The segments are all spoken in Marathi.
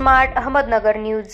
Smart Ahmednagar news.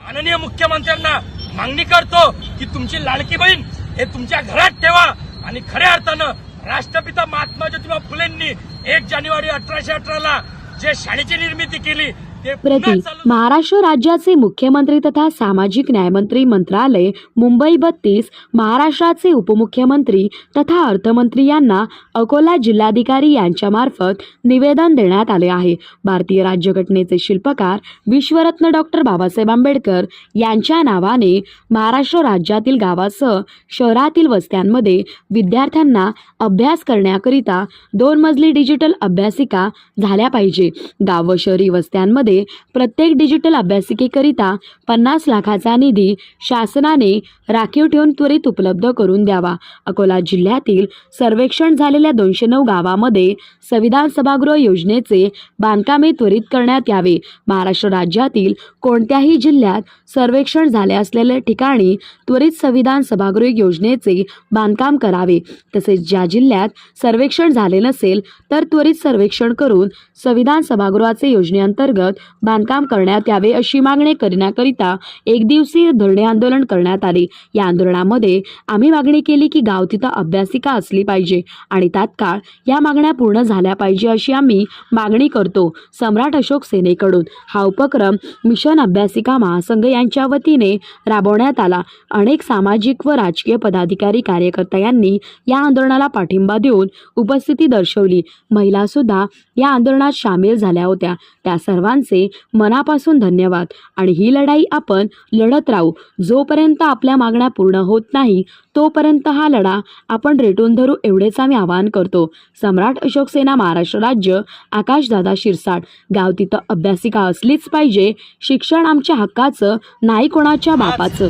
माननीय मुख्यमंत्र्यांना मागणी करतो की तुमची लाडकी बहीण हे तुमच्या घरात ठेवा आणि खऱ्या अर्थानं राष्ट्रपिता महात्मा ज्योतिबा फुलेंनी 1 जानेवारी 1818 ला जे शाळेची निर्मिती केली ते प्रति महाराष्ट्र राज्याचे मुख्यमंत्री तथा सामाजिक न्यायमंत्री मंत्रालय मुंबई 32 महाराष्ट्राचे उपमुख्यमंत्री तथा अर्थमंत्री यांना अकोला जिल्हाधिकारी यांच्यामार्फत निवेदन देण्यात आले आहे। भारतीय राज्यघटनेचे शिल्पकार विश्वरत्न डॉक्टर बाबासाहेब आंबेडकर यांच्या नावाने महाराष्ट्र राज्यातील गावासह शहरातील वस्त्यांमध्ये विद्यार्थ्यांना अभ्यास करण्याकरिता 2 मजली डिजिटल अभ्यासिका झाल्या पाहिजे। गाव व शहरी वस्त्यांमध्ये प्रत्येक डिजिटल अभ्यासिकेकरिता 50 लाखाचा निधी शासनाने राखीव ठेवून त्वरित उपलब्ध करून द्यावा। अकोला जिल्ह्यातील सर्वेक्षण झालेल्या 209 गावामध्ये संविधान सभागृह योजनेचे बांधकामे त्वरित करण्यात यावे। महाराष्ट्र राज्यातील कोणत्याही जिल्ह्यात सर्वेक्षण झाले असलेल्या ठिकाणी त्वरित संविधान सभागृह योजनेचे बांधकाम करावे। तसेच ज्या जिल्ह्यात सर्वेक्षण झाले नसेल तर त्वरित सर्वेक्षण करून संविधान सभागृहाचे योजनेअंतर्गत बांधकाम करण्यात यावे अशी मागणी करण्याकरिता 1 दिवसीय धरणे आंदोलन करण्यात आले। या आंदोलनामध्ये आम्ही मागणी केली की गाव तिथं अभ्यासिका असली पाहिजे आणि तात्काळ या मागण्या पूर्ण झाल्या पाहिजे अशी आम्ही मागणी करतो। सम्राट अशोक सेनेकडून हा उपक्रम मिशन अभ्यासिका महासंघ यांच्या वतीने राबवण्यात आला। अनेक सामाजिक व राजकीय पदाधिकारी कार्यकर्ता यांनी या आंदोलनाला पाठिंबा देऊन उपस्थिती दर्शवली। महिला सुद्धा या आंदोलनात सामील झाल्या होत्या। त्या सर्वांचे मनापासून धन्यवाद आणि ही लढाई आपण लढत राहू। जोपर्यंत आपल्या मागण्या पूर्ण होत नाही तोपर्यंत हा लढा आपण रेटून धरू एवढेच आम्ही आवाहन करतो। सम्राट अशोक सेना महाराष्ट्र राज्य आकाशदादा शिरसाट। गाव तिथं अभ्यासिका असलीच पाहिजे। शिक्षण आमच्या हक्काचं नाही कोणाच्या बापाचं।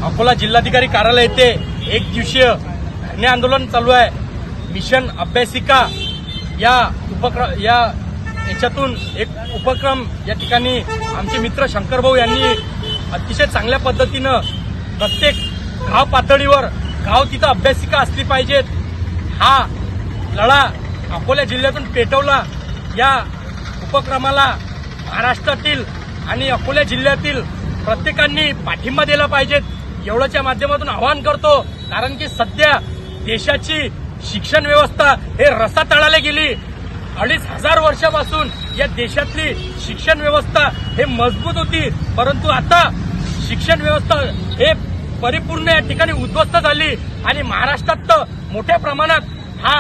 अकोला जिल्हाधिकारी कार्यालय येथे 1 दिवसीय धरणे आंदोलन चालू आहे। मिशन अभ्यासिका याच्यातून एक उपक्रम या ठिकाणी आमचे मित्र शंकर भाऊ यांनी अतिशय चांगल्या पद्धतीनं प्रत्येक गाव पातळीवर गाव तिथं अभ्यासिका असली पाहिजेत हा लढा अकोला जिल्ह्यातून पेटवला। या उपक्रमाला महाराष्ट्रातील आणि अकोला जिल्ह्यातील प्रत्येकांनी पाठिंबा दिला पाहिजेत एवढ्याच्या माध्यमातून आवाहन करतो। कारण की सध्या देशाची शिक्षण व्यवस्था हे रसातळाला गेली। 2500 वर्षापासून या देशातली शिक्षण व्यवस्था हे मजबूत होती, परंतु आता शिक्षण व्यवस्था हे परिपूर्ण या ठिकाणी उद्ध्वस्त झाली आणि महाराष्ट्रात तर मोठ्या प्रमाणात हा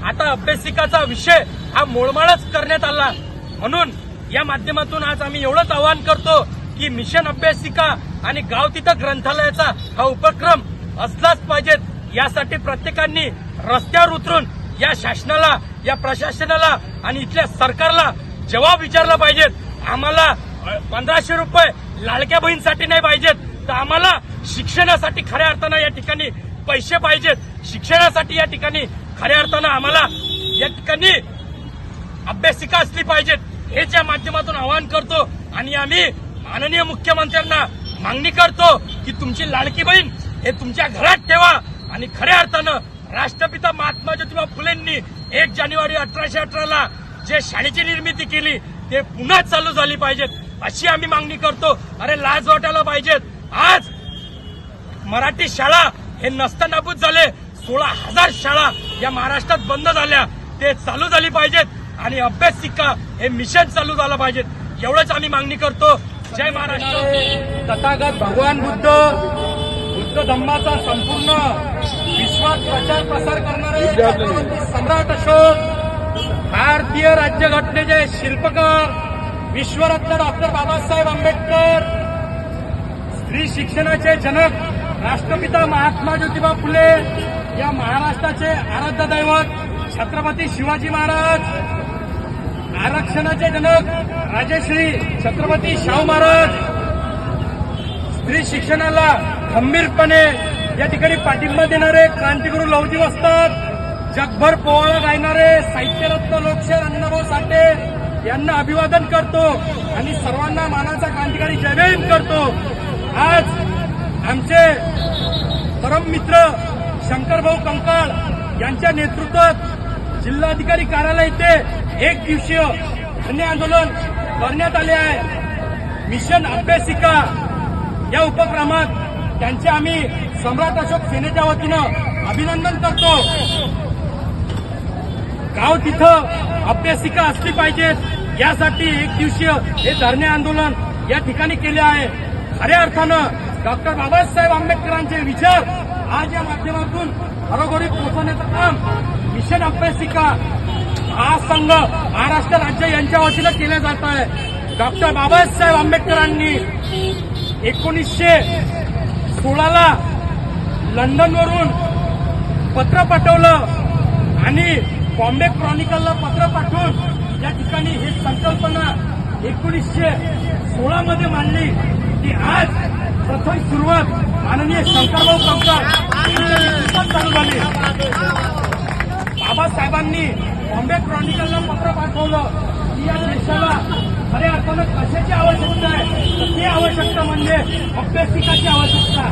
आता अभ्यासिकाचा विषय हा मोळमाळच करण्यात आला। म्हणून या माध्यमातून आज आम्ही एवढंच आवाहन करतो की मिशन अभ्यासिका आणि गाव तिथं ग्रंथालयाचा हा उपक्रम असलाच पाहिजेत। यासाठी प्रत्येकांनी रस्त्यावर उतरून या शासनाला या प्रशासनाला आणि इथल्या सरकारला जवाब विचारला पाहिजेत। आम्हाला 1500 रुपये लाडक्या बहीणसाठी नाही पाहिजेत, तर आम्हाला शिक्षणासाठी खऱ्या अर्थानं या ठिकाणी पैसे पाहिजेत। शिक्षणासाठी या ठिकाणी खऱ्या अर्थानं आम्हाला या ठिकाणी अभ्यासिका असली पाहिजेत हेच या माध्यमातून आवाहन करतो। आणि आम्ही माननीय मुख्यमंत्र्यांना मागणी करतो की तुमची लाडकी बहीण हे तुमच्या घरात ठेवा आणि खऱ्या अर्थानं राष्ट्रपिता महात्मा ज्योतिबा फुलेंनी 1 जानेवारी 1818 ला जे शाळेची निर्मिती केली ते पुन्हा चालू झाली पाहिजेत अशी आम्ही मागणी करतो। अरे लाज वाटायला पाहिजेत। आज मराठी शाळा हे नस्तनाबूत झाले। 16,000 शाळा या महाराष्ट्रात बंद झाल्या, ते चालू झाली पाहिजेत आणि अभ्यासिका हे मिशन चालू झालं पाहिजेत एवढंच आम्ही मागणी करतो। जय महाराष्ट्र। तथागत भगवान बुद्ध धम्माचा संपूर्ण विश्वात प्रचार प्रसार करणारे सम्राट अशोक भारतीय राज्यघटनेचे शिल्पकार विश्वरत्न डॉक्टर बाबासाहेब आंबेडकर, स्त्री शिक्षणाचे जनक राष्ट्रपिता महात्मा ज्योतिबा फुले, या महाराष्ट्राचे आराध्य दैवत छत्रपती शिवाजी महाराज, आरक्षणाचे जनक राजश्री छत्रपती शाहू महाराज, स्त्री शिक्षणाला गंभीरपणे या ठिकाणी पाठिंबा देणारे क्रांतिगुरू लवजी वस्ताद, जगभर पोवाडा गायणारे साहित्यरत्न लोकशाहीर अण्णाभाऊ साठे यांना अभिवादन करतो आणि सर्वांना मानाचा क्रांतिकारी जय भीम करतो। आज आमचे परम मित्र शंकरभाऊ कंकाळ यांच्या नेतृत्वात जिल्हाधिकारी कार्यालय येथे 1 दिवसीय धरणे आंदोलन करण्यात आले आहे मिशन अभ्यासिका या उपक्रमात त्यांचे आम्ही सम्राट अशोक सेनेच्या वतीनं अभिनंदन करतो। गाव तिथं अभ्यासिका असली पाहिजेत यासाठी एक दिवसीय हे धरणे आंदोलन या ठिकाणी केले आहे। खऱ्या अर्थानं डॉक्टर बाबासाहेब आंबेडकरांचे विचार आज या माध्यमातून घरोघरी पोहोचवण्याचं काम मिशन अभ्यासिका हा संघ महाराष्ट्र राज्य यांच्या वतीनं केलं जात आहे। डॉक्टर बाबासाहेब आंबेडकरांनी 1916ला लंडनवरून पत्र पाठवलं आणि बॉम्बे क्रॉनिकलला पत्र पाठवून या ठिकाणी ही संकल्पना 1916 मध्ये मांडली की आज प्रथम सुरुवात माननीय शंकरभाऊ कंकार यांच्या नेतृत्वात चालू झाली। बाबासाहेबांनी बॉम्बे क्रॉनिकलला पत्र पाठवलं की या देशाला खऱ्या अर्थानं कशाची आवश्यकता आहे, तर ती आवश्यकता म्हणजे अभ्यासिकाची आवश्यकता।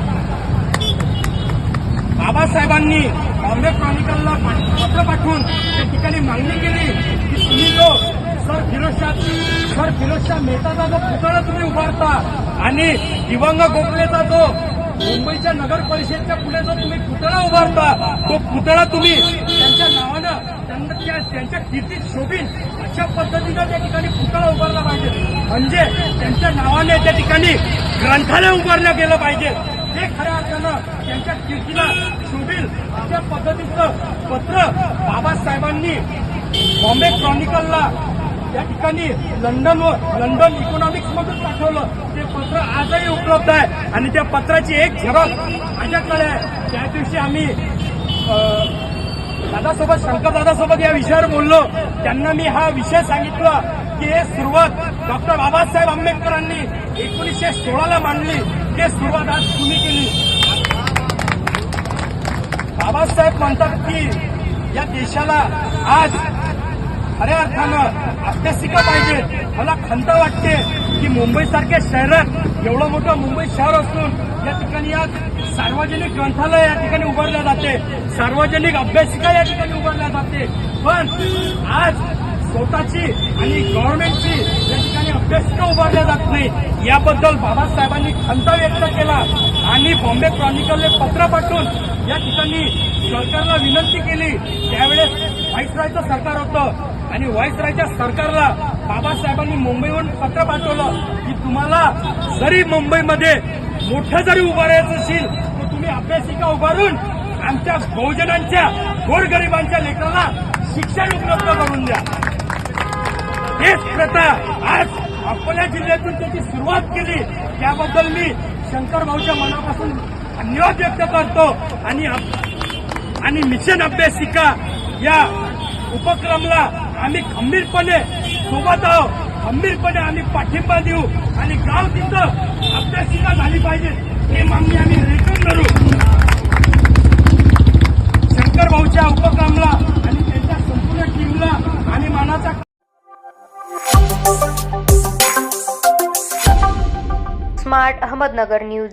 बाबासाहेबांनी बॉम्बे क्रॉनिकलला पत्र पाठवून त्या ठिकाणी मागणी केली की तुम्ही जो सर फिरोजशाह मेहताचा जो पुतळा तुम्ही उभारता आणि दिवंग गोखलेचा जो मुंबईच्या नगर परिषदेच्या पुढे जो तुम्ही पुतळा उभारता तो पुतळा तुम्ही त्यांच्या नावानं त्यांच्या कीर्तीत शोभील अशा पद्धतीनं त्या ठिकाणी पुतळा उभारला पाहिजे। म्हणजे त्यांच्या नावाने त्या ठिकाणी ग्रंथालय उभारलं गेलं पाहिजे, ते खऱ्या अर्थानं त्यांच्या कीर्तीला शोभील अशा पद्धतीचं पत्र बाबासाहेबांनी बॉम्बे क्रॉनिकलला या ठिकाणी लंडन इकॉनॉमिक्स मधून पाठवलं। ते पत्र आजही उपलब्ध आहे आणि त्या पत्राची एक झेरॉक्स माझ्याकडे आहे। त्या दिवशी आम्ही दादासोबत शंकर दादासोबत या विषयावर बोललो, त्यांना मी हा विषय सांगितला की हे सुरुवात डॉक्टर बाबासाहेब आंबेडकरांनी 1916ला मांडली, ते सुरुवात आज तुम्ही केली। बाबासाहेब म्हणतात की या देशाला आज खऱ्या अर्थानं अभ्यासिका पाहिजे। मला खंत वाटते की मुंबईसारख्या शहरात एवढं मोठं मुंबई शहर असून या ठिकाणी आज सार्वजनिक ग्रंथालय या ठिकाणी उभारल्या जाते, सार्वजनिक अभ्यासिका या ठिकाणी उभारल्या जाते, पण आज स्वतःची आणि गव्हर्नमेंटची या ठिकाणी अभ्यासिका उभारल्या जात नाही। याबद्दल बाबासाहेबांनी खंत व्यक्त केला आणि बॉम्बे क्रॉनिकलने पत्र पाठवून या ठिकाणी सरकारला विनंती केली। त्यावेळेस व्हाईसरॉयचं सरकार होतं आणि व्हाईसरॉयच्या सरकारला बाबासाहेबांनी मुंबईहून पत्र पाठवलं की तुम्हाला जरी मुंबईमध्ये मोठं जरी उभारायचं असेल तर तुम्ही अभ्यासिका उभारून आमच्या बहुजनांच्या गोरगरिबांच्या लेकराला शिक्षण उपलब्ध करून द्या। हेच प्रथा आज अकोला जिल्ह्यातून त्याची सुरुवात केली, त्याबद्दल मी शंकर भाऊच्या मनापासून धन्यवाद व्यक्त करतो। आणि मिशन अभ्यासिका या उपक्रमाला आम्ही खंबीरपणे सोबत आहोत, खंबीरपणे आम्ही पाठिंबा देऊ आणि गाव तिथं अभ्यासिका झाली पाहिजे हे मागणी आम्ही रेटून धरू। शंकर भाऊच्या उपक्रमाला आणि त्यांच्या संपूर्ण टीमला आम्ही मानाचा स्मार्ट अहमदनगर न्यूज।